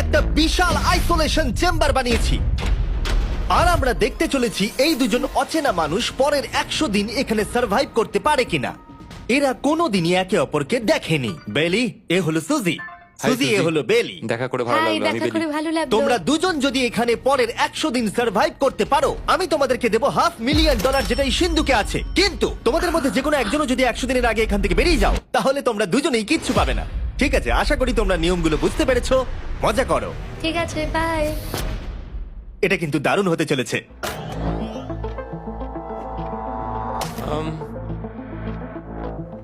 একটা বিশাল isolation chamber বানিয়েছি, আর আমরা দেখতে চলেছি এই দুজন অচেনা মানুষ পরের 100 দিন এখানে সার্ভাইভ করতে পারে কিনা। এরা কোনোদিনই একে অপরকে দেখেনি। বেলি, এ হলো সুজি, সুজি এ হলো বেলি। দেখা করে ভালো হাই, লাগলো। আমি দেখা করে ভালো লাগলো। তোমরা দুজন যদি এখানে পরের 100 দিন সার্ভাইভ করতে পারো, আমি তোমাদেরকে দেবো $500,000, যেটা এই সিন্ধুকে আছে। কিন্তু তোমাদের মধ্যে যে কোনো একজনও যদি 100 দিনের আগে এখান থেকে বেরিয়ে যাও, তাহলে তোমরা দুজনেই কিচ্ছু পাবে না। ঠিক আছে, আশা করি তোমরা নিয়মগুলো বুঝতে পেরেছো। মজা করো। ঠিক আছে, বাই। এটা কিন্তু দারুণ হতে চলেছে।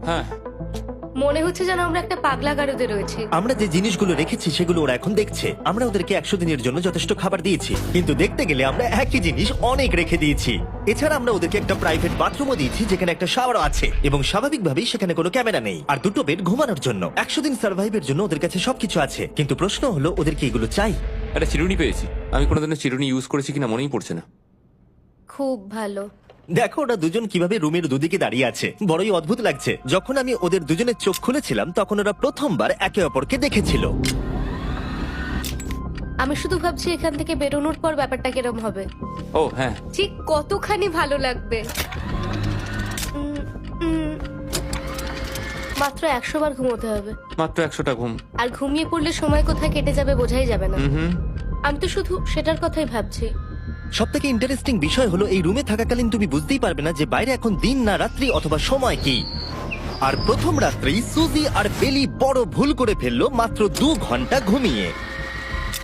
হ্যাঁ, মনে হচ্ছে যেন আমরা একটা পাগলা গারদে রয়েছি। আমরা যে জিনিসগুলো রেখেছি সেগুলো ওরা এখন দেখছে। আমরা ওদেরকে 100 দিনের জন্য যথেষ্ট খাবার দিয়েছি, কিন্তু দেখতে গেলে আমরা একই জিনিস অনেক রেখে দিয়েছি। এছাড়া আমরা ওদেরকে একটা প্রাইভেট বাথরুমও দিয়েছি, যেখানে একটা শাওয়ারও আছে, এবং স্বাভাবিকভাবেই সেখানে কোনো ক্যামেরা নেই, আর দুটো বেড ঘুমানোর জন্য। 100 দিন সার্ভাইভের জন্য ওদের কাছে সবকিছু আছে, কিন্তু প্রশ্ন হলো ওদেরকে এগুলো চাই। একটা চিরুনি পেয়েছি। আমি কোনোদিনও চিরুনি ইউজ করেছি কিনা মনেই পড়ছে না। খুব ভালো। দেখো ওরা দুজন কিভাবে রুমের দুদিকে দাঁড়িয়ে আছে, বড়ই অদ্ভুত লাগছে। যখন আমি ওদের দুজনের চোখ খুলেছিলাম, তখন ওরা প্রথমবার একে অপরকে দেখেছিল। আমি শুধু ভাবছি এখান থেকে বেরোনোর পর ব্যাপারটা কিরম হবে। ও হ্যাঁ, ঠিক কতখানি ভালো লাগবে। উম, উম, মাত্র 100 বার ঘুমোতে হবে, মাত্র 100টা ঘুম। আর ঘুমিয়ে পড়লে সময় কোথায় কেটে যাবে বোঝাই যাবে না। হুম, আমি তো শুধু সেটার কথাই ভাবছি। সব থেকে ইন্টারেস্টিং বিষয় হলো এই রুমে থাকাকালীন তুমি বুঝতেই পারবে না যে বাইরে এখন দিন না রাত্রি অথবা সময় কি। আর প্রথম রাত্রেই সুজি আর বেলি বড় ভুল করে ফেললো মাত্র 2 ঘন্টা ঘুমিয়ে।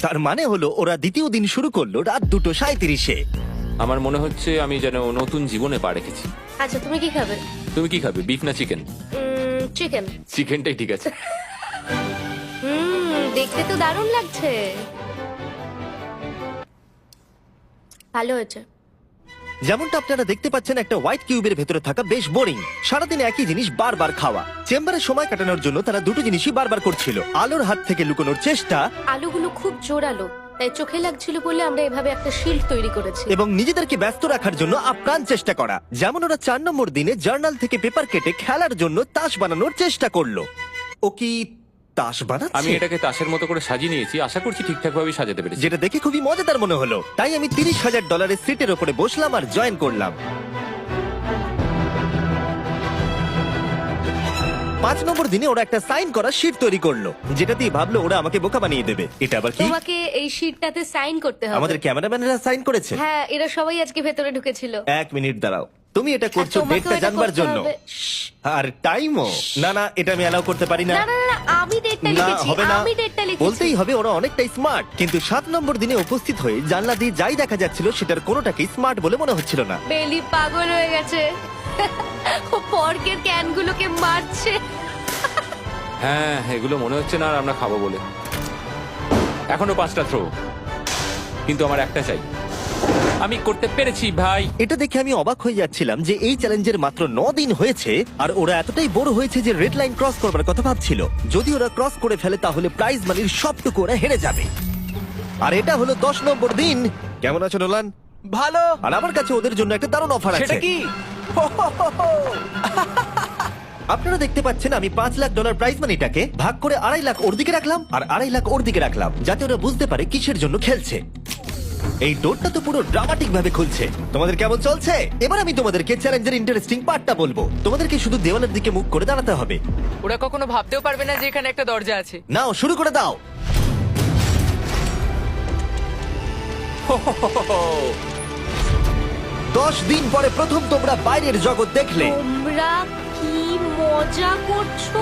তার মানে হলো ওরা দ্বিতীয় দিন শুরু করলো রাত 2:37-এ। আমার মনে হচ্ছে আমি যেন নতুন জীবনে পা রেখেছি। আচ্ছা, তুমি কি খাবে? তুমি কি খাবে, বিফ না চিকেন? চিকেন। চিকেনটাই ঠিক আছে। দেখতে তো দারুণ লাগছে। ভালো হয়েছে। যেমনটা আপনারা দেখতে পাচ্ছেন, একটা হোয়াইট কিউবের ভেতরে থাকা বেশ বোরিং। সারাদিন একই জিনিস বারবার খাওয়া। চেম্বারে সময় কাটানোর জন্য তারা দুটো জিনিসই বারবার করছিল: আলোর হাত থেকে লুকোনোর চেষ্টা, আলুগুলো খুব জোরালো, তাই চোখে লাগছিল বলে আমরা এভাবে একটা শিল্ড তৈরি করেছি। এবং নিজেদেরকে ব্যস্ত রাখার জন্য আপ্রাণ চেষ্টা করা। যেমন ওরা 4 নম্বর দিনে জার্নাল থেকে পেপার কেটে খেলার জন্য তাস বানানোর চেষ্টা করলো। ও কি তাস বানাচ্ছে? আমি এটাকে তাসের মতো করে সাজিয়ে নিয়েছি, আশা করছি ঠিকঠাক ভাবে সাজাতে পেরেছি। যেটা দেখে খুবই মজাদার মনে হলো। তাই আমি $30,000 সিটের উপরে বসলাম আর জয়েন করলাম। 5 নম্বর দিনে ওরা একটা সাইন করা শীট তৈরি করলো, যেটা দিয়ে ভাবলো ওরা আমাকে বোকা বানিয়ে দেবে। এটা আবার কি? তোমাকে এই শিটটাতে সাইন করতে হবে। আমাদের ক্যামেরাম্যানেরা সাইন করেছে। হ্যাঁ, এরা সবাই আজকে ভেতরে ঢুকেছিল। 1 মিনিট দাঁড়াও, তুমি এটা আর করছো তোমাকেও ডেটটা এটা জানবার করতে জন্য। হবে। শ্শ্। আর টাইমও না, না এটা আমি অ্যালাউ করতে পারি না। না না না, আমি ডেটটা না লিখেছি। হবে না, আমি ডেটটা লিখেছি। বলতেই হবে ওরা অনেকটাই স্মার্ট। কিন্তু 7 নম্বর দিনে উপস্থিত হয়ে জানলা দিয়ে যাই দেখা যাচ্ছিল সেটার কোনোটাকেই স্মার্ট বলে মনে হচ্ছিল না। বেলি পাগল হয়ে গেছে। ও পর্কের ক্যানগুলোকে মারছে। হ্যাঁ, এগুলো মনে হচ্ছে না আর আমরা খাবো বলে। এখনো 5টা থ্রো, কিন্তু আমার একটা চাই। আমি করতে পেরেছি ভাই। এটা দেখে আমি অবাক হয়ে যাচ্ছিলাম যে এই চ্যালেঞ্জের মাত্র 9 দিন হয়েছে, আর ওরা এতটাই বড় হয়েছে যে রেড লাইন ক্রস করবার কথা ভাবছিল। যদি ওরা ক্রস করে ফেলে তাহলে প্রাইজ মানির সবটুকু ওরা হেরে যাবে। আর এটা হলো 10 নম্বর দিন। কেমন আছো নোলান? ভালো। আর আমার কাছে ওদের জন্য একটা দারুণ অফার আছে। সেটা কি? আপনারা দেখতে পাচ্ছেন আমি $5 লাখ প্রাইজ মানিটাকে ভাগ করে 2.5 লাখ ওর দিকে রাখলাম আর 2.5 লাখ ওর দিকে রাখলাম, যাতে ওরা বুঝতে পারে কিসের জন্য খেলছে। এই ডোরটা তো পুরো ড্রামাটিক ভাবে খুলছে। তোমাদের কেমন চলছে? এবার আমি তোমাদেরকে চ্যালেঞ্জের ইন্টারেস্টিং পার্টটা বলবো। তোমাদেরকে শুধু দেওয়ালের দিকে মুখ করে দাঁড়াতে হবে। ওরা কখনো ভাবতেও পারবে না যে এখানে একটা দরজা আছে। নাও শুরু করে দাও। দশ দিন পরে প্রথম তোমরা বাইরের জগৎ দেখলে। তোমরা কি মজা করছো?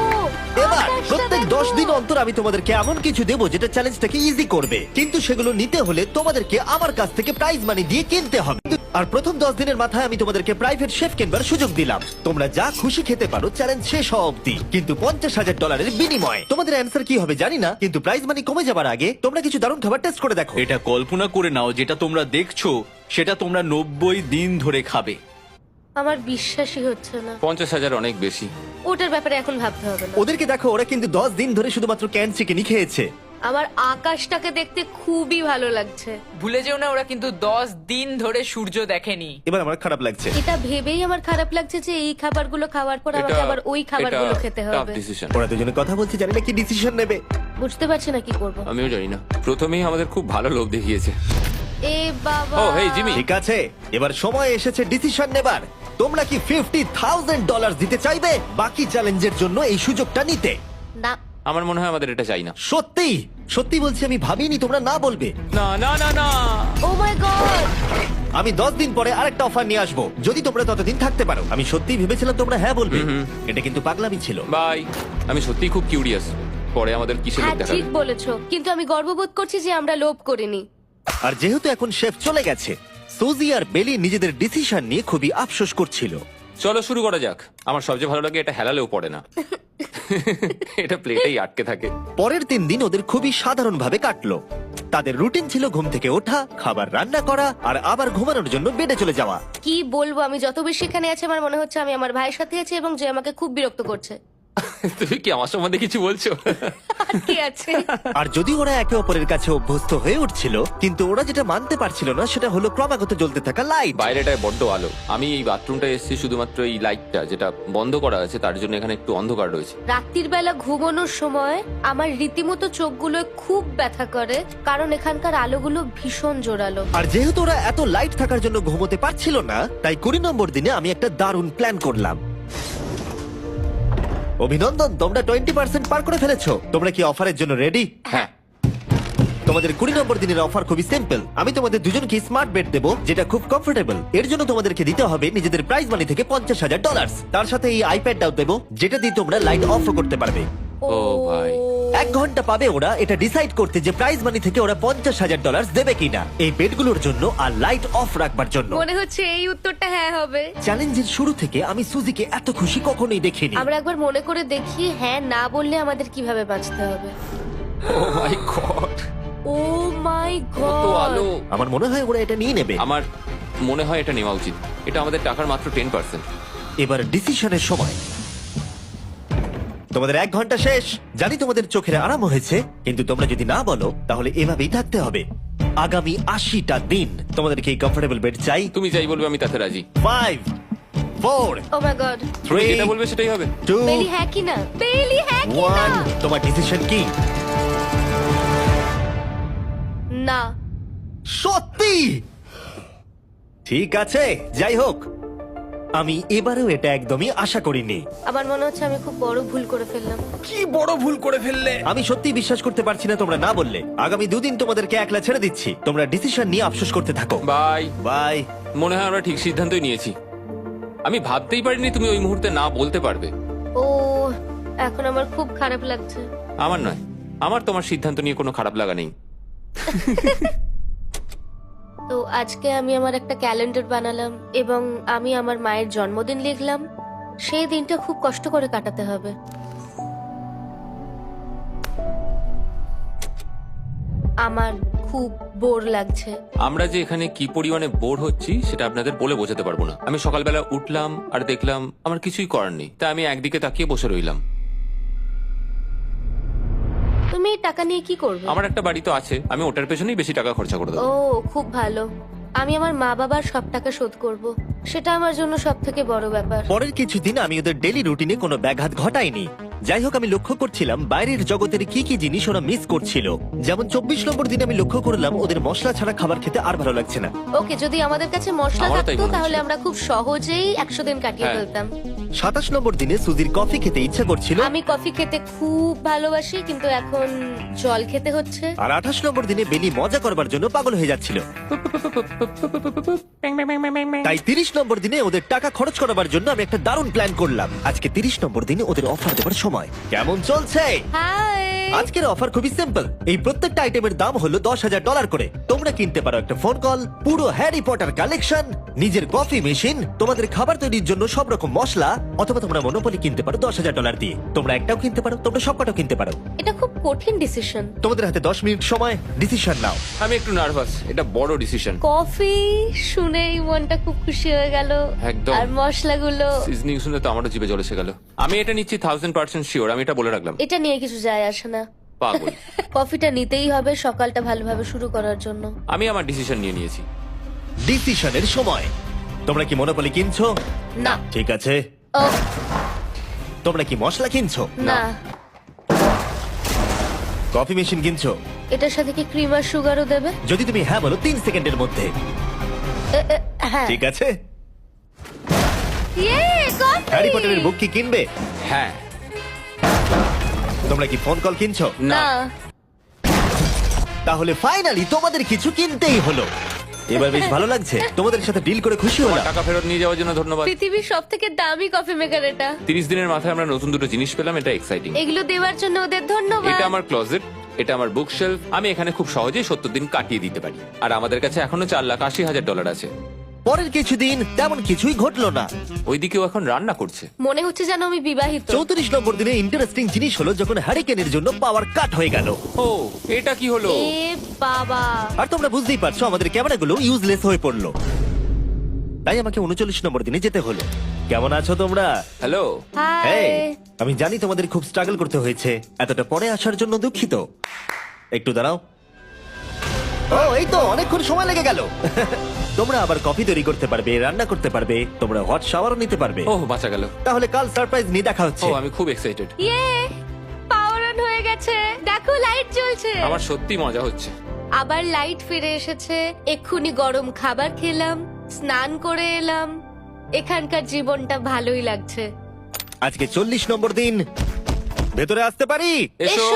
এবার আকাশটা প্রত্যেক দেখো। 10 দিন অন্তর আমি তোমাদেরকে এমন কিছু দেবো যেটা চ্যালেঞ্জটাকে ইজি করবে, কিন্তু সেগুলো নিতে হলে তোমাদেরকে আমার কাছ থেকে প্রাইজ মানি দিয়ে কিনতে হবে। আর প্রথম 10 দিনের মাথায় আমি তোমাদেরকে প্রাইভেট শেফ কেনবার সুযোগ দিলাম। তোমরা যা খুশি খেতে পারো চ্যালেঞ্জ শেষ হওয়া অব্দি, কিন্তু $50,000 বিনিময়ে। তোমাদের অ্যান্সার কি হবে জানি না, কিন্তু প্রাইজ মানি কমে যাবার আগে তোমরা কিছু দারুণ খাবার টেস্ট করে দেখো। এটা কল্পনা করে নাও, যেটা তোমরা দেখছো সেটা তোমরা 90 দিন ধরে খাবে। আমার বিশ্বাসই হচ্ছে না। 50,000 অনেক বেশি। ওটার ব্যাপারে এখন ভাবতে হবে না। ওদেরকে দেখো, ওরা কিন্তু 10 দিন ধরে শুধুমাত্র ক্যান চিকেনই খেয়েছে। আমার আকাশটাকে দেখতে খুবই ভালো লাগছে। ভুলে যেও না ওরা কিন্তু 10 দিন ধরে সূর্য দেখেনি। এবার আমার খারাপ লাগছে। এটা ভেবেই আমার খারাপ লাগছে যে এই খাবারগুলো খাওয়ার পর আমাকে আবার ওই খাবারগুলো খেতে টাফ হবে। ডিসিশন। ওরা দুজনে কথা বলছে, জানি না কি ডিসিশন নেবে। বুঝতে পারছি না কি করব। আমিও জানি না, প্রথমেই আমাদের খুব ভালো লোভ দেখিয়েছে। এ বাবা। ও, হেই, জিমি। ঠিক আছে, এবার সময় এসেছে ডিসিশন নেবার। তোমরা কি $50,000 দিতে চাইবে বাকি চ্যালেঞ্জের জন্য এই সুযোগটা নিতে? না। আমার মনে হয় আমাদের এটা চাই না। সত্যি সত্যি বলছি, আমি ভাবিনি তোমরা না বলবে। না না না না। ও মাই গড। আমি 10 দিন পরে আরেকটা অফার নিয়ে আসবো, যদি তোমরা ততদিন থাকতে পারো। আমি সত্যি ভেবেছিলাম তোমরা হ্যাঁ বলবে। এটা কিন্তু পাগলামি ছিল। বাই। আমি সত্যিই খুব কিউরিয়াস, পরে আমাদের কিসের লোভ হ্যাঁ দেখাবে। ঠিক বলেছো, কিন্তু আমি গর্ববোধ করছি যে আমরা লোভ করিনি। আর যেহেতু এখন শেফ চলে গেছে, সুজি আর বেলি নিজেদের ডিসিশন নিয়ে খুবই আফসোস করছিল। চলো শুরু করা যাক। আমার সবচেয়ে ভালো লাগে এটা হেলালেও পড়ে না। এটা প্লেটেই আটকে থাকে। পরের 3 দিন ওদের খুবই সাধারণভাবে কাটলো। তাদের রুটিন ছিল ঘুম থেকে ওঠা, খাবার রান্না করা আর আবার ঘুমানোর জন্য বেডে চলে যাওয়া। কি বলবো, আমি যত বেশি এখানে আছি আমার মনে হচ্ছে আমি আমার ভাইয়ের সাথে আছি এবং যে আমাকে খুব বিরক্ত করছে। তুমি কি আমার সম্বন্ধে কিছু বলছো? আর কি আছে? আর যদি ওরা একে অপরের কাছে অভ্যস্ত হয়ে উঠছিল, কিন্তু ওরা যেটা মানতে পারছিল না সেটা হলো ক্রমাগত জ্বলতে থাকা লাইট। বাইরেটায় বড্ড আলো। আমি এই বাথরুমটা এসেছি শুধুমাত্র এই লাইটটা যেটা বন্ধ করা আছে তার জন্য এখানে একটু অন্ধকার রয়েছে। রাত্রির বেলা ঘুমানোর সময় আমার রীতিমতো চোখগুলো খুব ব্যথা করে, কারণ এখানকার আলোগুলো ভীষণ জোরালো। আর যেহেতু ওরা এত লাইট থাকার জন্য ঘুমোতে পারছিল না, তাই 20 নম্বর দিনে আমি একটা দারুণ প্ল্যান করলাম। অভিনন্দন, তোমরা 20% পার করে ফেলেছো। তোমরা কি অফারের জন্য রেডি? হ্যাঁ। তোমাদের 20 নম্বর দিনের অফার খুবই সিম্পল। আমি তোমাদের দুজনকে স্মার্ট বেড দেবো, যেটা খুব কমফোর্টেবল। এর জন্য তোমাদেরকে দিতে হবে নিজেদের প্রাইজ মানি থেকে $50,000। তার সাথে এই আইপ্যাডটাও দেবো, যেটা দিয়ে তোমরা লাইট অফ করতে পারবে। ও ভাই। 1 ঘন্টা পাবে ওরা এটা ডিসাইড করতে যে প্রাইজ মানি থেকে ওরা $50,000 দেবে কিনা এই বেডগুলোর জন্য আর লাইট অফ রাখবার জন্য। মনে হচ্ছে এই উত্তরটা হ্যাঁ হবে। চ্যালেঞ্জের শুরু থেকে আমি সুজিকে এত খুশি কখনোই দেখিনি। আমরা একবার মনে করে দেখি হ্যাঁ না বললে আমাদের কিভাবে বাঁচতে হবে। ও মাই গড। ও মাই কত গড। আলো। আমার মনে হয় ওরা এটা নিয়ে নেবে। আমার মনে হয় এটা নেওয়া উচিত। এটা আমাদের টাকার মাত্র 10%। এবার ডিসিশনের সময়। তোমাদের 1 ঘন্টা শেষ। জানি তোমাদের চোখের আরাম হয়েছে, কিন্তু তোমরা যদি না বলো তাহলে এভাবেই থাকতে হবে আগামী 80টা দিন। তোমাদেরকে এই কমফোর্টেবল বেড চাই। তুমি যাই বলবে আমি তাতে রাজি। 5 4 ও মাই গড। তুমি 3 যেটা বলবে সেটাই হবে। 2 বেলি হ্যাঁ কি না? বেলি হ্যাঁ কি না? 1 তোমার ডিসিশন কি? না। সত্যি? ঠিক আছে, যাই হোক, আমি এবারেও এটা একদমই আশা করিনি। আমার মনে হচ্ছে আমি খুব বড় ভুল করে ফেললাম। কি বড় ভুল করে ফেললে। আমি সত্যি বিশ্বাস করতে পারছি না তোমরা না বললে। আগামী 2 দিন তোমাদেরকে একলা ছেড়ে দিচ্ছি। তোমরা ডিসিশন নিয়ে আফসোস করতে থাকো। বাই। বাই। মনে হয় আমরা ঠিক সিদ্ধান্তই নিয়েছি। আমি ভাবতেই পারিনি তুমি ওই মুহূর্তে না বলতে পারবে। ও এখন আমার খুব খারাপ লাগছে। আমার নয়, আমার তোমার সিদ্ধান্ত নিয়ে কোনো খারাপ লাগা নেই। তো আজকে আমি আমার একটা ক্যালেন্ডার বানালাম এবং আমি আমার মায়ের জন্মদিন লিখলাম। সেই দিনটা খুব কষ্ট করে কাটাতে হবে। আমার খুব বোর লাগছে। আমরা যে এখানে কি পরিমাণে বোর হচ্ছি সেটা আপনাদের বলে বোঝাতে পারবো না। আমি সকালবেলা উঠলাম আর দেখলাম আমার কিছুই করার নেই, তাই আমি একদিকে তাকিয়ে বসে রইলাম। তুমি এই টাকা নিয়ে কি করবে? আমার একটা বাড়ি তো আছে, আমি ওটার পেছনেই বেশি টাকা খরচা করে ও দেবো। খুব ভালো। আমি আমার মা বাবার সব টাকা শোধ করব। সেটা আমার জন্য সব থেকে বড় ব্যাপার। পরের কিছুদিন আমি ওদের ডেলি রুটিনে কোনো ব্যাঘাত ঘটাইনি। যাই হোক, আমি লক্ষ্য করছিলাম বাইরের জগতের কি কি জিনিস ওরা মিস করছিল। যেমন 24 নম্বর দিনে আমি লক্ষ্য করলাম ওদের মশলা ছাড়া খাবার খেতে আর ভালো লাগছে না। ওকে, যদি আমাদের কাছে মশলা আমারও তাই থাকতো মনে তাহলে হচ্ছিল। আমরা খুব সহজেই 100 দিন কাটিয়ে হ্যাঁ। ফেলতাম। 27 নম্বর দিনে সুজির কফি খেতে ইচ্ছা করছিল, আমি কফি খেতে খুব ভালোবাসি, কিন্তু এখন জল খেতে হচ্ছে। আর 28 নম্বর দিনে বেলি মজা করবার জন্য পাগল হয়ে যাচ্ছিল। তাই 30 নম্বর দিনে ওদের টাকা খরচ করাবার জন্য আমি একটা দারুণ প্ল্যান করলাম। আজকে 30 নম্বর দিনে ওদের অফার দেবার সময়। কেমন চলছে? হাই। আজকের অফার খুবই সিম্পল। এই প্রত্যেকটা আইটেমের দাম হলো $10,000 করে। তোমরা কিনতে পারো একটা ফোন কল, পুরো হ্যারি পটার কালেকশন, নিজের কফি মেশিন, তোমাদের খাবার তৈরির জন্য সব রকম মশলা, অথবা তোমরা মনোপলি কিনতে পারো $10,000 দিয়ে। তোমরা একটাও কিনতে পারো, তোমরা সবকটাও কিনতে পারো। এটা খুব কঠিন ডিসিশন। তোমাদের হাতে 10 মিনিট সময়, ডিসিশন নাও। আমি একটু নার্ভাস, এটা বড় ডিসিশন। কফি শুনেই মনটা খুব খুশি হয়ে গেল। একদম। আর মশলাগুলো, সিজনিং শুনে তো আমারও জিভে জল এসে গেল। আমি এটা নিচ্ছি 1000% শিওর, আমি এটা বলে রাখলাম। এটা নিয়ে কিছু যায় আসে না। পাগল। কফিটা নিতেই হবে সকালটা ভালোভাবে শুরু করার জন্য। আমি আমার ডিসিশন নিয়ে নিয়েছি। ডিসিশনের সময়। তোমরা কি মনোপলি কিনছো? না। ঠিক আছে। ও তোমরা কি মশলা কিনছো? না। কফি মেশিন কিনছো? এটার সাথে কি ক্রিম আর সুগারও দেবে? যদি তুমি হ্যাঁ বলো 3 সেকেন্ডের মধ্যে। হ্যাঁ। ঠিক আছে। ইয়ে, কফি! হ্যারি পটারের বুক কি কিনবে? হ্যাঁ। তোমরা কি ফোন কল কিনছো? না। তাহলে ফাইনালি তোমাদের কিছু কিনতেই হলো। এবার বেশ ভালো লাগছে। তোমাদের সাথে ডিল করে খুশি তোমার হলাম। টাকা ফেরত নিয়ে যাওয়ার জন্য ধন্যবাদ। পৃথিবীর সবথেকে দামি কফি মেকার এটা। 30 দিনের মাথায় আমরা নতুন দুটো জিনিস পেলাম, এটা এক্সাইটিং। এগুলো দেওয়ার জন্য ওদের ধন্যবাদ। এটা আমার ক্লোজেট, এটা আমার বুক শেলফ। আমি এখানে খুব সহজেই 70 দিন কাটিয়ে দিতে পারি। আর আমাদের কাছে এখনো $4,80,000 আছে। পরের কিছুদিন তেমন কিছুই ঘটলো না। ওইদিকেও এখন রান্না করছে। মনে হচ্ছে যেন আমি বিবাহিত। 34 নম্বর দিনে ইন্টারেস্টিং জিনিস হলো যখন হ্যারিকেনের জন্য পাওয়ার কাট হয়ে গেল। ও, এটা কি হলো? এ বাবা! আর তোমরা বুঝতেই পারছো আমাদের ক্যামেরাগুলো ইউজলেস হয়ে পড়লো। তাই আমাকে 39 নম্বর দিনে যেতে হলো। কেমন আছো তোমরা? হ্যালো। হাই। হেই, আমি জানি তোমাদের খুব স্ট্রাগল করতে হয়েছে। এতটা পরে আসার জন্য দুঃখিত। একটু দাঁড়াও। ও, এই তো অনেকক্ষণ সময় লেগে গেল। তোমরা আবার কফি তৈরি করতে পারবে, রান্না করতে পারবে, তোমরা হট শাওয়ারও নিতে পারবে। ওহ, বাঁচা গেল। তাহলে কাল সারপ্রাইজ নিয়ে দেখা ও, হচ্ছে। আমি খুব এক্সাইটেড। ইয়ে! পাওয়ার অন হয়ে গেছে। দেখো লাইট জ্বলছে। আমার সত্যি মজা হচ্ছে। আবার লাইট ফিরে এসেছে। এক্ষুনি গরম খাবার খেলাম, স্নান করে এলাম। এখানকার জীবনটা ভালোই লাগছে। আজকে 40 নম্বর দিন। ভেতরে আসতে পারি? এসো।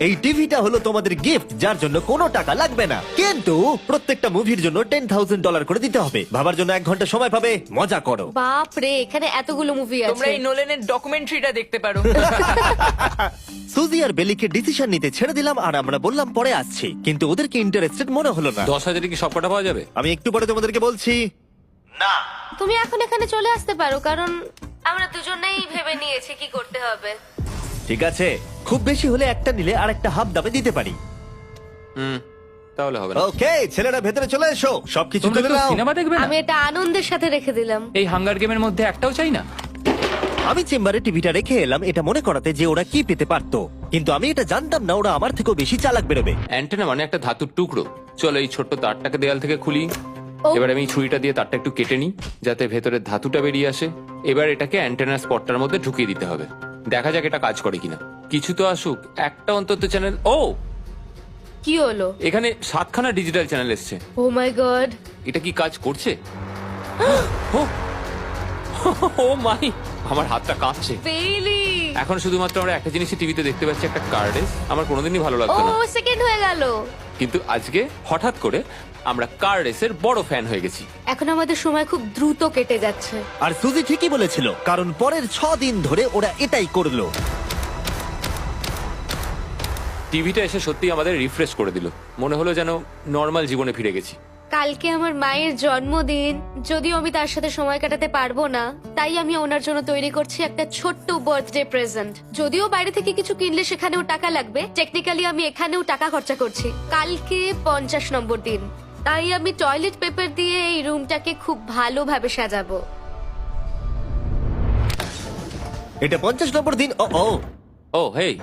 এই টিভিটা হলো তোমাদের গিফট, যার জন্য কোনো টাকা লাগবে না, কিন্তু প্রত্যেকটা মুভির জন্য $10,000 করে দিতে হবে। ভাবার জন্য 1 ঘন্টা সময় পাবে। মজা করো। বাপ রে, এখানে এতগুলো মুভি তোমরা আছে। এই নোলেনের ডকুমেন্টারিটা দেখতে পারো। সুজি আর বেলিকে ডিসিশন নিতে ছেড়ে দিলাম আর আমরা বললাম পরে আসছি, কিন্তু ওদেরকে ইন্টারেস্টেড মনে হলো না। 10,000 কি সবকটা পাওয়া যাবে? আমি একটু পরে তোমাদেরকে বলছি। না, তুমি এখন এখানে চলে আসতে পারো, কারণ আমরা দুজনেই ভেবে নিয়েছি কি করতে হবে। ঠিক আছে, খুব বেশি হলে একটা নিলে আর একটা হাফ দামে দিতে পারি। তাহলে হবে না। ওকে, ছেলেরা ভেতরে চলে এসো। সবকিছু তোমরা তুলে কেউ নাও। সিনেমা দেখবে না? আমি এটা আনন্দের সাথে রেখে দিলাম। এই হাঙ্গার গেমের মধ্যে একটাও চাই না। আমি চেম্বারে টিভিটা রেখে এলাম এটা মনে করাতে যে ওরা কি পেতে পারতো, কিন্তু আমি এটা জানতাম না ওরা আমার থেকেও বেশি চালাক বেরোবে। অ্যান্টেনা মানে একটা ধাতুর টুকরো। চলো এই ছোট্ট তারটাকে দেয়াল থেকে খুলি। ও। এবার আমি ছুরিটা দিয়ে তারটা একটু কেটে নিই যাতে ভেতরে ধাতুটা বেরিয়ে আসে। এবার এটাকে অ্যান্টেনার স্পটটার মধ্যে ঢুকিয়ে দিতে হবে। দেখা যাক এটা কাজ করে কিনা। কিছু তো আসুক, একটা অন্তত চ্যানেল। ও, কি হলো? এখানে 7খানা ডিজিটাল চ্যানেল এসছে। ও মাই গড! এটা কি কাজ করছে? ও, ও মাই, আমার হাতটা কাঁপছে। বেইলি! এখন শুধুমাত্র আমরা একটা জিনিসই টিভিতে দেখতে পাচ্ছি, একটা কার্ডেস। আমার কোনোদিনই ভালো ও, লাগতো না, সেকেন্ড হয়ে গেল। কিন্তু আজকে হঠাৎ করে আমরা কার রেসের বড় ফ্যান হয়ে গেছি। এখন আমাদের সময় খুব দ্রুত কেটে যাচ্ছে। আর সুজি ঠিকই বলেছিল, কারণ পরের 6 দিন ধরে ওরা এটাই করলো। টিভিটা এসে সত্যি আমাদের রিফ্রেশ করে দিল। মনে হলো যেন নর্মাল জীবনে ফিরে গেছি। কালকে আমার মায়ের জন্মদিন, যদিও আমি তার সাথে সময় কাটাতে পারবো না, তাই আমি ওনার জন্য তৈরি করছি একটা ছোট্ট বার্থডে প্রেজেন্ট। যদিও বাইরে থেকে কিছু কিনলে সেখানেও টাকা লাগবে, টেকনিক্যালি আমি এখানেও টাকা খরচা করছি। কালকে 50 নম্বর দিন, তাই আমি টয়লেট পেপার দিয়ে এই রুমটাকে খুব ভালোভাবে সাজাবো। এটা 50 নম্বর দিন। ও ও, ও হেই,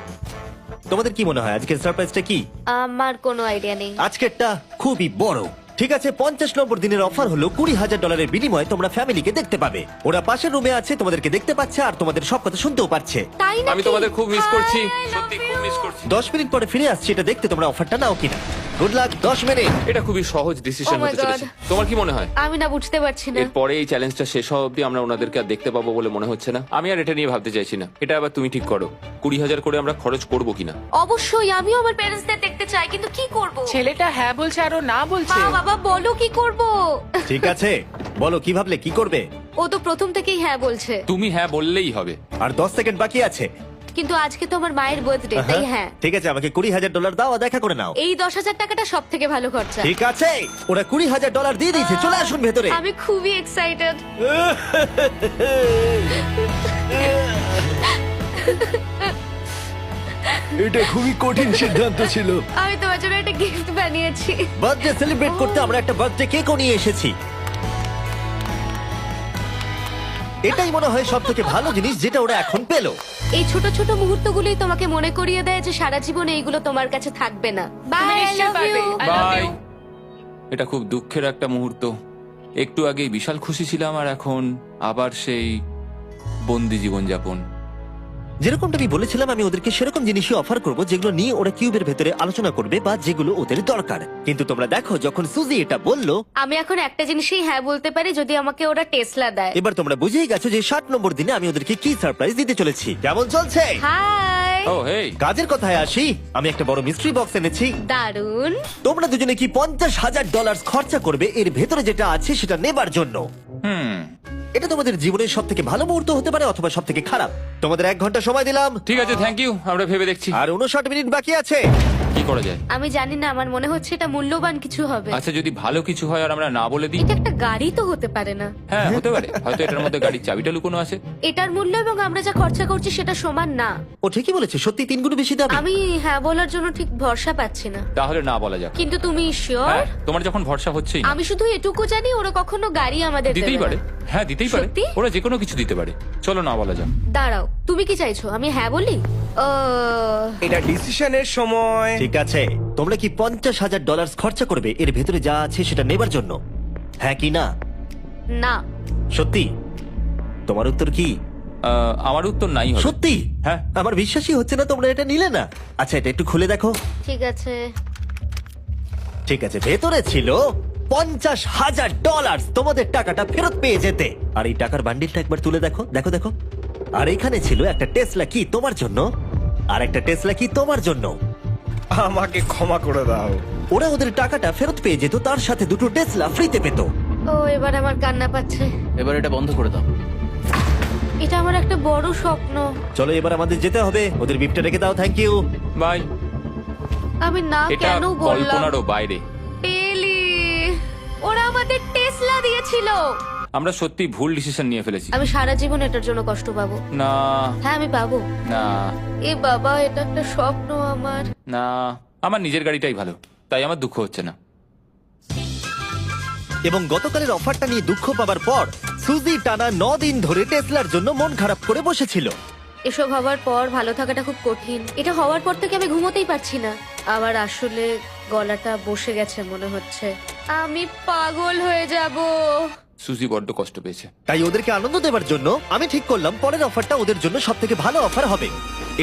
তোমাদের কি মনে হয় আজকের সারপ্রাইজটা কি? আমার কোনো আইডিয়া নেই। আজকেরটা খুবই বড়। ঠিক আছে, 50 নম্বর দিনের অফার হলো $20,000 বিনিময়ে তোমরা ফ্যামিলিকে দেখতে পাবে। ওরা পাশের রুমে আছে, তোমাদেরকে দেখতে পাচ্ছে আর তোমাদের সব কথা শুনতেও পাচ্ছে। তাই না? আমি তোমাদের খুব মিস করছি, সত্যি খুব মিস করছি। 10 মিনিট পরে ফিরে আসছি এটা দেখতে তোমরা অফারটা নাও কিনা। Good luck. 10 মিনিট। এটা খুবই সহজ ডিসিশন Oh my হতে চলেছে। God. তোমার কি মনে হয়? আমি না বুঝতে পারছি না। এরপরে এই চ্যালেঞ্জটা শেষ হওয়া অব্দি আমরা ওনাদেরকে আর দেখতে পাবো বলে মনে হচ্ছে না। আমি আর এটা নিয়ে ভাবতে চাইছি না। এটা আবার তুমি ঠিক করো, 20,000 করে আমরা খরচ করবো কিনা। অবশ্যই আমিও আমার প্যারেন্টসদের দেখতে চাই, কিন্তু কি করব? ছেলেটা হ্যাঁ বলছে আর ও না বলছে। মা বাবা বলো কি করব? ঠিক আছে, বলো কি ভাবলে, কি করবে? ও তো প্রথম থেকেই হ্যাঁ বলছে, তুমি হ্যাঁ বললেই হবে। আর 10 সেকেন্ড বাকি আছে। কিন্তু আজকে তো আমার মায়ের বার্থডে, তাই হ্যাঁ। ঠিক আছে, আমাকে $20,000 দাও আর দেখা করে নাও। এই 10,000 টাকাটা সব থেকে ভালো খরচা। ঠিক আছে, ওরা $20,000 দিয়ে দিয়েছে। চলে আসুন ভেতরে। আমি খুবই এক্সাইটেড। এটা খুবই কঠিন সিদ্ধান্ত ছিল। আমি তোমার জন্য একটা গিফট বানিয়েছি। বার্থডে সেলিব্রেট করতে আমরা একটা বার্থডে কেকও নিয়ে এসেছি। এটাই মনে হয় সব থেকে ভালো জিনিস যেটা ওরা এখন পেলো। এই ছোট ছোট মুহূর্তগুলোই তোমাকে মনে করিয়ে দেয় যে সারা জীবনে এইগুলো তোমার কাছে থাকবে না। বাই, তুমি আই নিশ্চয়ই লাভ পারবে। You. I love bye. you. এটা খুব দুঃখের একটা মুহূর্ত। একটু আগেই বিশাল খুশি ছিলাম আর এখন আবার সেই বন্দি জীবনযাপন। যেরকমটা আমি বলেছিলাম, আমি ওদেরকে সেরকম জিনিসই অফার করব যেগুলো নিয়ে ওরা কিউবের ভেতরে আলোচনা করবে বা যেগুলো ওদের দরকার। কিন্তু তোমরা দেখো, যখন সুজি এটা বললো, আমি এখন একটা জিনিসই হ্যাঁ বলতে পারি, যদি আমাকে ওরা টেসলা দেয়। এবার তোমরা বুঝেই গেছো যে 60 নম্বর দিনে আমি ওদেরকে কি সারপ্রাইজ দিতে চলেছি। কেমন চলছে? হাই, ও হেই, কাজের কথায় আসি, আমি একটা বড় মিস্ট্রি বক্স এনেছি। দারুন। তোমরা দুজনে কি $50,000 খরচা করবে এর ভেতরে যেটা আছে সেটা নেবার জন্য? এটা তোমাদের জীবনের সব থেকে ভালো মুহূর্ত হতে পারে অথবা সব থেকে খারাপ। তোমাদের 1 ঘন্টা সময় দিলাম ঠিক আছে, থ্যাংক ইউ, আমরা ভেবে দেখছি আর 59 মিনিট বাকি আছে। কি করা যায়। আমি জানি না, আমার মনে হচ্ছে এটা মূল্যবান কিছু হবে। আচ্ছা, যদি ভালো কিছু হয় আর আমরা না বলে দিই? এটা একটা গাড়ি তো হতে পারে না? হ্যাঁ, হতে পারে, হয়তো এটার মধ্যে গাড়ির চাবিটা লুকোনো আছে। এটার মূল্য এবং আমরা যা খরচা করছি সেটা সমান না। ও ঠিকই বলেছে, সত্যি 3 গুণ বেশি দাম। আমি হ্যাঁ বলার জন্য ঠিক ভরসা পাচ্ছি না। তাহলে না বলা যাক। কিন্তু তুমি শিওর? হ্যাঁ, তোমার যখন ভরসা হচ্ছেই না। আমি শুধু এটুকু জানি, ওরা কখনো গাড়ি আমাদের দিতেই দেবে পারে। না। হ্যাঁ, দিতেই পারে, সত্যি? ওরা যে কোনো কিছু দিতে পারে। চলো না বলা যাক। দাঁড়াও, তুমি কি চাইছো আমি হ্যাঁ বলি? এটা ডিসিশনের সময়। ঠিক আছে, তোমরা কি $50,000 খরচা করবে এর ভেতরে যা আছে সেটা নেবার জন্য? হ্যাঁ কি না? না। সত্যি? তোমার উত্তর কি? আমার উত্তর নাই হবে। সত্যি? হ্যাঁ। আমার বিশ্বাসই হচ্ছে না তোমরা এটা নিলে না। আচ্ছা, এটা একটু খুলে দেখো। ঠিক আছে। ঠিক আছে, ভেতরে ছিল $50,000। তোমাদের টাকাটা ফেরত পেয়ে যেতে। আর এই টাকার বান্ডিলটা একবার তুলে দেখো, দেখো দেখো। আর এখানে ছিল একটা টেসলা কি তোমার জন্য, আর একটা টেসলা কি তোমার জন্য। আমাকে ক্ষমা করে দাও। ওরা ওদের টাকাটা ফেরত পেয়ে যেত, তার সাথে 2টো টেসলা ফ্রিতে পেত। ও, এবার আমার কান্না পাচ্ছে। এবার এটা বন্ধ করে দাও। এটা আমার একটা বড় স্বপ্ন। চলো এবার আমাদের যেতে হবে। ওদের বিপটা রেখে দাও। Thank you. বাই। আমি না এটা কেন বললাম? কল্পনারও বাইরে। পেলি, ওরা আমাদের টেসলা দিয়েছিল। আমরা সত্যি ভুল ডিসিশন নিয়ে ফেলেছি। আমি সারা জীবন এটার জন্য কষ্ট পাবো। না হ্যাঁ, আমি পাবো। না এ বাবা, এটা একটা স্বপ্ন আমার। না, আমার নিজের গাড়িটাই ভালো, তাই আমার দুঃখ হচ্ছে না। এবং গতকালের অফারটা নিয়ে দুঃখ পাবার পর সুজি টানা 9 দিন ধরে টেসলার জন্য মন খারাপ করে বসেছিল। এসব হওয়ার পর ভালো থাকাটা খুব কঠিন। এটা হওয়ার পর থেকে আমি ঘুমোতেই পারছি না। আমার আসলে গলাটা বসে গেছে মনে হচ্ছে। আমি পাগল হয়ে যাব। সুজি বড্ড কষ্ট পেয়েছে। তাই ওদেরকে আনন্দ দেওয়ার জন্য আমি ঠিক করলাম পরের অফারটা ওদের জন্য সব থেকে ভালো অফার হবে।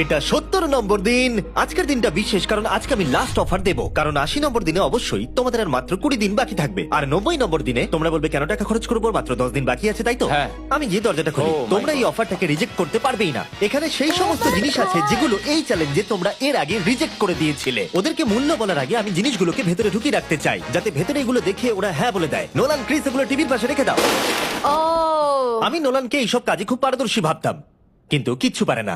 এটা 70 নম্বর দিন। আজকের দিনটা বিশেষ কারণ আজকে আমি লাস্ট অফার দেবো। কারণ 80 নম্বর দিনে অবশ্যই তোমাদের আর মাত্র 20 দিন বাকি থাকবে। আর 90 নম্বর দিনে তোমরা বলবে কেন টাকা খরচ করবো, মাত্র 10 দিন বাকি আছে, তাই তো? হ্যাঁ। আমি যে দরজাটা খুলি, Oh my তোমরা এই God. অফারটাকে রিজেক্ট করতে পারবেই না। এখানে সেই সমস্ত জিনিস আছে যেগুলো এই চ্যালেঞ্জে তোমরা এর আগে রিজেক্ট করে দিয়েছিলে। ওদেরকে মূল্য বলার আগে আমি জিনিসগুলোকে ভেতরে ঢুকিয়ে রাখতে চাই, যাতে ভেতরে এগুলো দেখে ওরা হ্যাঁ বলে দেয়। নোলান, ক্রিস, এগুলো টিভির পাশে রেখে দাও। ও, আমি নোলানকে এইসব কাজে খুব পারদর্শী ভাবতাম, কিন্তু কিচ্ছু পারে না।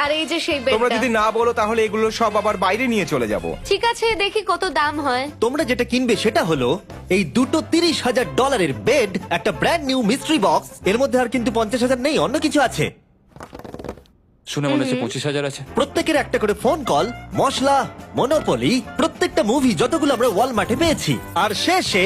আর এই যে সেই তোমরা বেডটা। যদি না বলো তাহলে এগুলো সব আবার বাইরে নিয়ে চলে যাব। ঠিক আছে, দেখি কত দাম হয়। তোমরা যেটা কিনবে সেটা হলো এই দুটো $30,000 বেড, একটা ব্র্যান্ড নিউ মিস্ট্রি বক্স। এর মধ্যে আর কিন্তু 50,000 নেই, অন্য কিছু আছে। শুনে মনে হচ্ছে 25,000 আছে। প্রত্যেকের একটা করে ফোন কল, মশলা, মনোপলি, প্রত্যেকটা মুভি যতগুলো আমরা ওয়ালমার্টে পেয়েছি, আর শেষে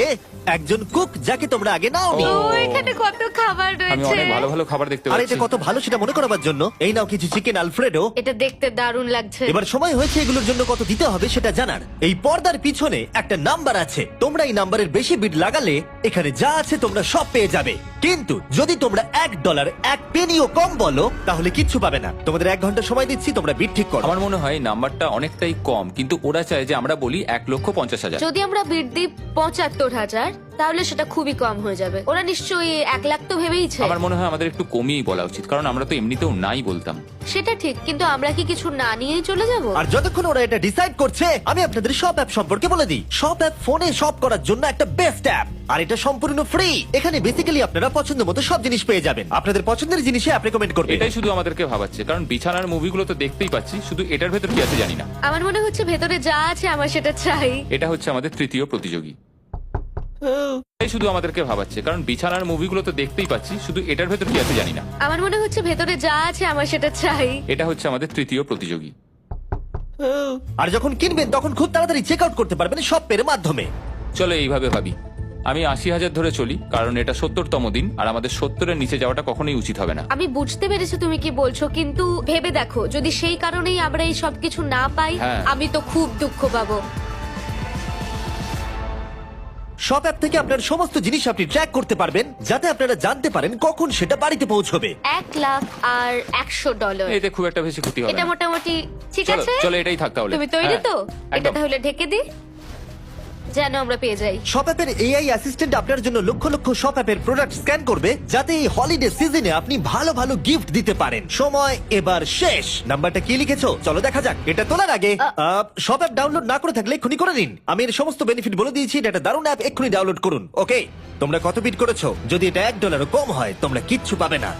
একজন কুক যাকে তোমরা আগে নাওনি। ও, এখানে কত খাবার আমি রয়েছে। অনেক ভালো ভালো খাবার দেখতে আর পাচ্ছি। এটা কত ভালো সেটা মনে করাবার জন্য এই নাও কিছু চিকেন আলফ্রেডো। এটা দেখতে দারুণ লাগছে। এবার সময় হয়েছে এগুলোর জন্য কত দিতে হবে সেটা জানার। এই পর্দার পিছনে একটা নাম্বার আছে, তোমরা এই নাম্বারের বেশি বিট লাগালে এখানে যা আছে তোমরা সব পেয়ে যাবে। কিন্তু যদি তোমরা $1 1 পেনিও কম বলো তাহলে কিচ্ছু পাবে না। তোমাদের 1 ঘন্টা সময় দিচ্ছি, তোমরা বিট ঠিক করো। আমার মনে হয় এই নাম্বারটা অনেকটাই কম, কিন্তু ওরা চায় যে আমরা বলি 1,50,000। যদি আমরা বিট দিই 75,000, তাহলে সেটা খুবই কম হয়ে যাবে। ওরা নিশ্চয়ই 1 লাখ তো ভেবেইছে। আমার মনে হয় আমাদের একটু কমিয়েই বলা উচিত, কারণ আমরা তো এমনিতেও নাই বলতাম। সেটা ঠিক, কিন্তু আমরা কি কিছু না নিয়েই চলে যাব? আর যতক্ষণ ওরা এটা ডিসাইড করছে, আমি আপনাদের শপ অ্যাপ সম্পর্কে বলে দিই। শপ অ্যাপ ফোনে শপ করার জন্য একটা বেস্ট অ্যাপ, আর এটা সম্পূর্ণ ফ্রি। এখানে বেসিক্যালি আপনারা পছন্দ মতো সব জিনিস পেয়ে যাবেন। আপনাদের পছন্দের জিনিসে অ্যাপ রেকমেন্ড করবে। এটাই শুধু আমাদেরকে ভাবাচ্ছে, কারণ বিছানার মুভিগুলো তো দেখতেই পাচ্ছি, শুধু এটার ভেতর কি আছে জানি না। আমার মনে হচ্ছে ভেতরে যা আছে আমার সেটা চাই। এটা হচ্ছে আমাদের তৃতীয় প্রতিযোগী। এটাই শুধু আমাদেরকে ভাবাচ্ছে, কারণ বিছানার মুভিগুলো তো দেখতেই পাচ্ছি, শুধু এটার ভেতর কি আছে জানি না। আমার মনে হচ্ছে ভেতরে যা আছে আমার সেটা চাই। এটা হচ্ছে আমাদের তৃতীয় প্রতিযোগী। আর যখন কিনবেন তখন খুব তাড়াতাড়ি চেক আউট করতে পারবেন শপ পের মাধ্যমে। চলো এইভাবে ভাবি। আমি 80,000 ধরে চলি, কারণ এটা 70তম দিন, আর আমাদের 70-এর নিচে যাওয়াটা কখনোই উচিত হবে না। আমি বুঝতে পেরেছি তুমি কি বলছো, কিন্তু ভেবে দেখো যদি সেই কারণেই আমরা এই সব কিছু না পাই, হ্যাঁ। আমি তো খুব দুঃখ পাবো। শপ অ্যাপ থেকে আপনার সমস্ত জিনিস আপনি ট্র্যাক করতে পারবেন, যাতে আপনারা জানতে পারেন কখন সেটা বাড়িতে পৌঁছবে। $1,00,000 এতে খুব একটা বেশি ক্ষতি হবে এটা না। মোটামুটি ঠিক চলো আছে। চলো এটাই থাক তাহলে। তুমি তৈরি হ্যাঁ, তো? এটা একদম। তাহলে ঢেকে দি, যেন আমরা পেয়ে যাই। শপ অ্যাপের এআই অ্যাসিস্ট্যান্ট আপনার জন্য লক্ষ লক্ষ শপ অ্যাপের প্রোডাক্ট স্ক্যান করবে, যাতে এই হলিডে সিজনে আপনি ভালো ভালো গিফট দিতে পারেন। সময় এবার শেষ। নাম্বারটা কি লিখেছো চলো দেখা যাক। এটা তোলার আগে শপ অ্যাপ ডাউনলোড না করে থাকলে এক্ষুনি করে নিন। আমি এর সমস্ত বেনিফিট বলে দিয়েছি। এটা একটা দারুণ অ্যাপ, এক্ষুনি ডাউনলোড করুন। ওকে, তোমরা কত বিট করেছো? যদি এটা $1 কম হয় তোমরা কিচ্ছু পাবে না।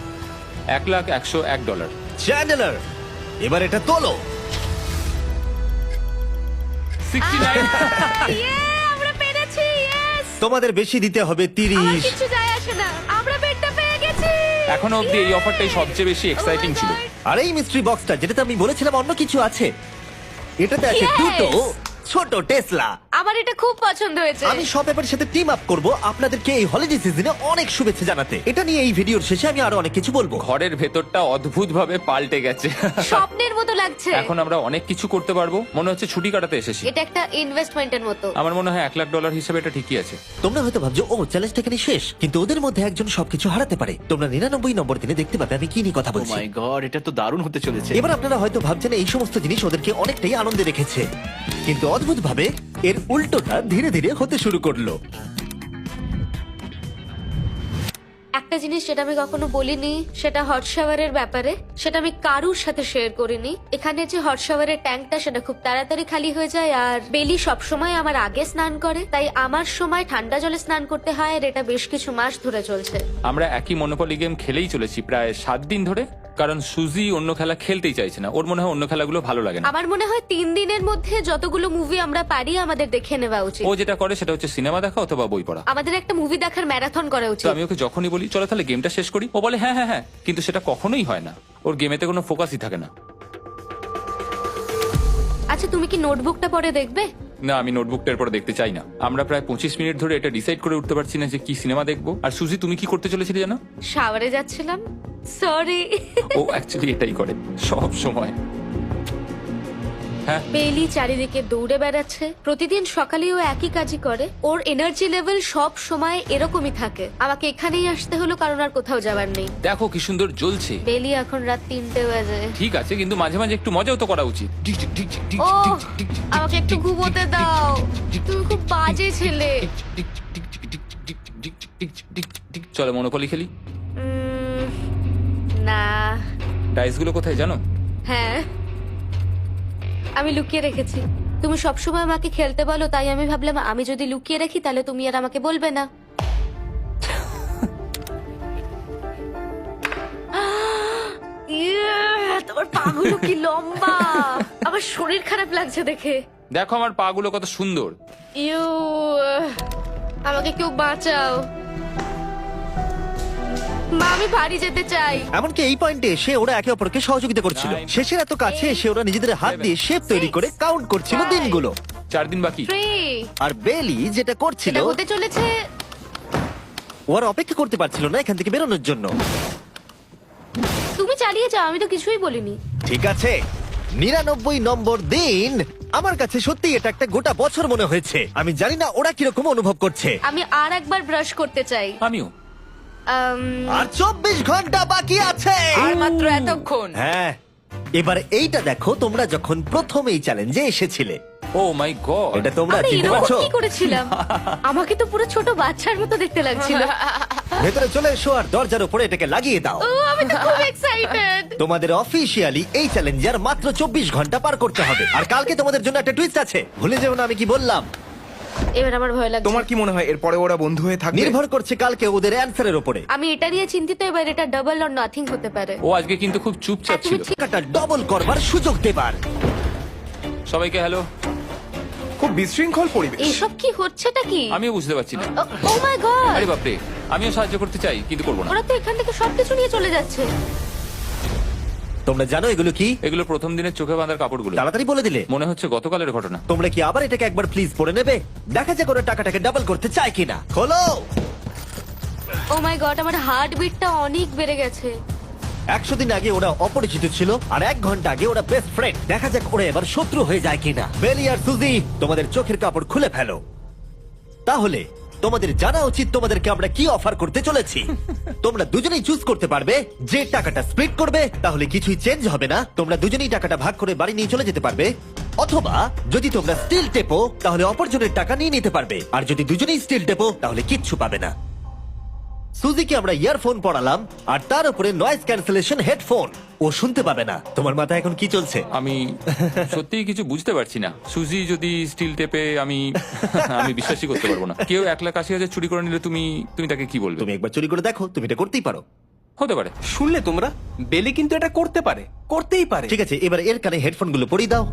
$1,01,001। চ্যান্ডেলার, এবার এটা তোলো। 69। Yeah, আমরা পেরেছি, yes! তোমাদের বেশি দিতে হবে আমার 30। কিছু যায় আসে না, আমরা বেডটা পেয়ে গেছি। এখনো অব্দি এই অফারটাই সবচেয়ে বেশি এক্সাইটিং ছিল। আর এই মিস্ট্রি বক্সটা, যেটাতে আমি বলেছিলাম অন্য কিছু আছে, এটাতে আছে Yes! দুটো ছোট টেসলা। আমার এটা খুব পছন্দ হয়েছে। আমি শপ অ্যাপের সাথে টিম আপ করব আপনাদেরকে এই হলিডে সিজনে অনেক শুভেচ্ছা জানাতে। এটা নিয়ে এই ভিডিওর শেষে আমি আরো অনেক কিছু বলবো। ঘরের ভেতরটা অদ্ভুতভাবে পাল্টে গেছে। স্বপ্নের মতো লাগছে। এখন আমরা অনেক কিছু করতে পারবো, মনে হচ্ছে ছুটি কাটাতে এসেছি। এটা একটা ইনভেস্টমেন্টের মতো। আমার মনে হয় $1,00,000 হিসেবে এটা ঠিকই আছে। তোমরা হয়তো ভাবছো ও চ্যালেঞ্জটা এখানে শেষ, কিন্তু ওদের মধ্যে একজন সবকিছু হারাতে পারে। তোমরা 99 নম্বর দিনে দেখতে পাবে আমি কি নিয়ে কথা ও বলছি। মাই গড, এটা তো দারুণ হতে চলেছে। এবার আপনারা হয়তো ভাবছেন এই সমস্ত জিনিস ওদেরকে অনেকটাই আনন্দে রেখেছে, কিন্তু অদ্ভুতভাবে এর উল্টোটা ধীরে ধীরে হতে শুরু করলো। একটা জিনিস যেটা আমি কখনো বলিনি, সেটা হট শাওয়ারের ব্যাপারে। সেটা আমি কারুর সাথে শেয়ার করিনি। এখানে যে হট শাওয়ারের ট্যাঙ্কটা, সেটা খুব তাড়াতাড়ি খালি হয়ে যায়। আর বেলি সবসময় আমার আগে স্নান করে, তাই আমার সময় ঠান্ডা জলে স্নান করতে হয়। আর এটা বেশ কিছু মাস ধরে চলছে। আমরা একই মনোপলি গেম খেলেই চলেছি প্রায় 7 দিন ধরে, কারণ সুজি অন্য খেলা খেলতেই চাইছে না। ওর মনে হয় অন্য খেলাগুলো ভালো লাগে না। আমার মনে হয় 3 দিনের মধ্যে যতগুলো মুভি আমরা পারি আমাদের দেখে নেওয়া উচিত। ও যেটা করে সেটা হচ্ছে সিনেমা দেখা অথবা বই পড়া। আমাদের একটা মুভি দেখার ম্যারাথন করা তো উচিত। আমি ওকে যখনই বলি চলো তাহলে গেমটা শেষ করি, ও বলে হ্যাঁ হ্যাঁ হ্যাঁ, কিন্তু সেটা কখনোই হয় না। ওর গেমেতে কোনো ফোকাসই থাকে না। আচ্ছা, তুমি কি নোটবুকটা পরে দেখবে? না, আমি নোটবুকটার পরে দেখতে চাই না। আমরা প্রায় 25 মিনিট ধরে এটা ডিসাইড করে উঠতে পারছি না যে কি সিনেমা দেখবো। আর সুজি, তুমি কি করতে চলেছিলে জানো? শাওয়ারে যাচ্ছিলাম। সরি। ও অ্যাকচুয়ালি এটাই করে সব সময়। হ্যাঁ, বেলি চারিদিকে দৌড়ে বেড়াচ্ছে। প্রতিদিন সকালে ও একই কাজই করে। ওর এনার্জি লেভেল সব সময় এরকমই থাকে। আমাকে এখানেই আসতে হলো, কারণ আর কোথাও যাবার নেই। দেখো কি সুন্দর জ্বলছে। বেলি এখন রাত 3টে বাজে। ঠিক আছে, কিন্তু মাঝে মাঝে একটু মজাও তো করা উচিত। ও, আমাকে একটু ঘুমোতে দাও। তুমি খুব বাজে ছেলে। চলো মনোপলি খেলি। না। ডাইস গুলো কোথায় জানো? হ্যাঁ, আমি লুকিয়ে রেখেছি। তুমি সবসময় আমাকে খেলতে বলো, তাই আমি ভাবলাম আমি যদি লুকিয়ে রাখি তাহলে তুমি আর আমাকে বলবে না। তোমার পাগুলো কি লম্বা! আমার শরীর খারাপ লাগছে দেখে। দেখো আমার পা গুলো কত সুন্দর। ইউ, আমাকে কেউ বাঁচাও। মা, আমি বাড়ি যেতে চাই। এমনকি এই পয়েন্টে এসে ওরা একে অপরকে সহযোগিতা করছিল। 9, শেষের এত কাছে এসে ওরা নিজেদের হাত দিয়ে শেপ তৈরি করে কাউন্ট করছিল 5, দিনগুলো। 4 দিন বাকি। 3, আর বেলি যেটা করছিল, এটা হতে চলেছে। ওরা অপেক্ষা করতে পারছিল না এখান থেকে বেরোনোর জন্য। তুমি চালিয়ে যাও, আমি তো কিছুই বলিনি। ঠিক আছে, 99 নম্বর দিন। আমার কাছে সত্যি এটা একটা গোটা বছর মনে হয়েছে। আমি জানি না ওরা কিরকম অনুভব করছে। আমি আর একবার ব্রাশ করতে চাই। আমিও। আর 24 ঘন্টা বাকি আছে। আর মাত্র এতক্ষণ। হ্যাঁ, এবার এইটা দেখো, তোমরা যখন প্রথম এই চ্যালেঞ্জে এসেছিলে, ও মাই গড। এটা তোমরা আরে, চিনতে এরকম পারছো? কি করেছিলাম? আমাকে তো পুরো ছোট বাচ্চার মতো দেখতে লাগছিল। ভেতরে চলে এসো আর দরজার উপরে এটাকে লাগিয়ে দাও। ও, আমি তো খুব এক্সাইটেড। তোমাদের অফিসিয়ালি এই চ্যালেঞ্জার মাত্র 24 ঘন্টা পার করতে হবে। আর কালকে তোমাদের জন্য একটা টুইস্ট আছে, ভুলে যেও না আমি কি বললাম। এবার আমার ভয় লাগছে। তোমার কি মনে হয় এরপরে ওরা বন্ধু হয়ে থাকবে? নির্ভর করছে কালকে ওদের অ্যান্সারের উপরে। আমি এটা নিয়ে চিন্তিত। এবার এটা ডাবল অর নাথিং হতে পারে। ও আজকে কিন্তু খুব চুপচাপ ছিল। টাকাটা ডবল করবার সুযোগ দেবার। সবাইকে হ্যালো। খুব বিশৃঙ্খল পরিবেশ। এসব কি হচ্ছেটা কি? আমিও বুঝতে পারছি না। ও মাই গড! আরে বাপরে, আমিও সাহায্য করতে চাই কিন্তু করবো না। ওরা তো এখান থেকে সবকিছু নিয়ে চলে যাচ্ছে। তোমরা জানো এগুলো কি? এগুলো প্রথম দিনের চোখে বাঁধার কাপড়গুলো। তাড়াতাড়ি বলে দিলে। মনে হচ্ছে গতকালের ঘটনা। তোমরা কি আবার এটাকে একবার প্লিজ পড়ে নেবে? দেখা যাক ওরা টাকাটাকে ডাবল করতে চায় কিনা। খোলো। ও মাই গড, আমার হার্ট বিটটা অনেক বেড়ে গেছে। 100 দিন আগে ওরা অপরিচিত ছিল, আর 1 ঘন্টা আগে ওরা বেস্ট ফ্রেন্ড। দেখা যাক ওরা এবার শত্রু হয়ে যায় কিনা। বেলি আর সুজি, তোমাদের চোখের কাপড় খুলে ফেলো। তাহলে তোমাদের জানা উচিত তোমাদেরকে আমরা কি অফার করতে চলেছি। তোমরা দুজনেই চুজ করতে পারবে যে টাকাটা স্প্লিট করবে, তাহলে কিছুই চেঞ্জ হবে না, তোমরা দুজনেই টাকাটা ভাগ করে বাড়ি নিয়ে চলে যেতে পারবে। অথবা যদি তোমরা স্টিল টেপো তাহলে অপরজনের টাকা নিয়ে নিতে পারবে, আর যদি দুজনেই স্টিল টেপো তাহলে কিচ্ছু পাবে না। সুজিকে আমরা ইয়ারফোন পড়ালাম আর তার উপরে নয়েজ ক্যান্সেলেশন হেডফোন। ও শুনতে পাবে না। তোমার মাথায় এখন কি চলছে? আমি সত্যিই কিছু বুঝতে পারছি না। সুজি যদি স্টিল টেপে আমি বিশ্বাসই করতে পারবো না। কেউ 1,80,000 চুরি করে নিলে তুমি তাকে কি বলবে? তুমি একবার চুরি করে দেখো, তুমি এটা করতেই পারো। হতে পারে। শুনলে তোমরা, বেলি কিন্তু এটা করতে পারে, করতেই পারে। ঠিক আছে, এবার এর কানে হেডফোন গুলো পরিয়ে দাও।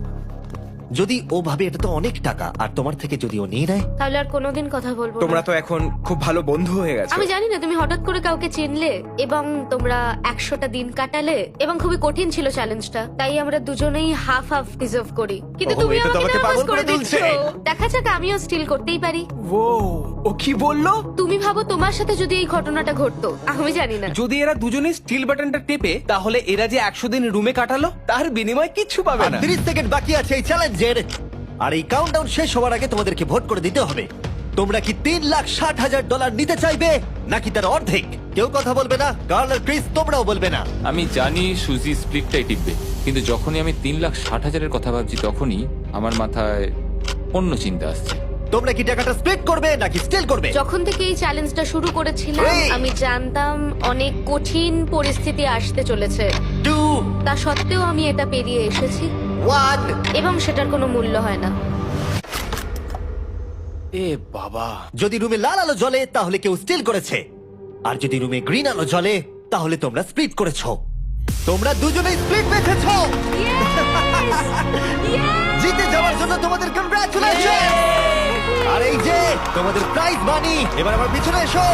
যদি ও ভাবে এটা তো অনেক টাকা, আর তোমার থেকে যদি ও নিয়ে নেয়, তাহলে আর কোনোদিন কথা বলবো না। তোমরা তো এখন খুব ভালো বন্ধু হয়ে গেছো। আমি জানি না তুমি হঠাৎ করে কাউকে চিনলে এবং তোমরা 100টা দিন কাটালে এবং খুবই কঠিন ছিল চ্যালেঞ্জটা, তাই আমরা দুজনেই হাফ হাফ ডিজার্ভ করি। কিন্তু ওহো, তুমি এটা তো আমাকে আমাকে নার্ভাস পাগল করে করে তুলছে। দিচ্ছ। দেখা যাক, আমিও স্টিল করতেই পারি। ও কি বললো? তুমি ভাবো তোমার সাথে যদি এই ঘটনাটা ঘটতো, আমি জানি না। যদি এরা দুজনেই স্টিল বাটনটা টেপে, তাহলে এরা যে 100 দিন রুমে কাটালো তার বিনিময়ে কিচ্ছু পাবে আর না। 30 সেকেন্ড বাকি আছে এই চ্যালেঞ্জের, আর এই কাউন্টডাউন শেষ হওয়ার আগে তোমাদেরকে ভোট করে দিতে হবে। তোমরা কি $3,60,000 নিতে চাইবে নাকি তার অর্ধেক? কেউ কথা বলবে না। কার্ল আর ক্রিস, তোমরাও বলবে না। আমি জানি সুজি স্প্লিটটাই টিপবে, কিন্তু যখনই আমি 3,60,000-এর কথা ভাবছি তখনই আমার মাথায় অন্য চিন্তা আসছে। তোমরা কি টাকাটা স্প্লিট করবে নাকি স্টিল করবে? যখন থেকে এই চ্যালেঞ্জটা শুরু করেছিলাম Three. আমি জানতাম অনেক কঠিন পরিস্থিতি আসতে চলেছে, 2, তা সত্ত্বেও আমি এটা পেরিয়ে এসেছি 1। এবং সেটার কোনো মূল্য হয় না। এ বাবা, যদি রুমে লাল আলো জ্বলে তাহলে কেউ স্টিল করেছে, আর যদি রুমে গ্রিন আলো জ্বলে তাহলে তোমরা স্প্লিট করেছো। তোমরা দুজনেই স্প্লিট বেঁচেছো। জিতে যাওয়ার জন্য তোমাদের কংগ্রাচুলেশন। আর এই যে তোমাদের প্রাইজ মানি, এবার আমার পিছনে এসো।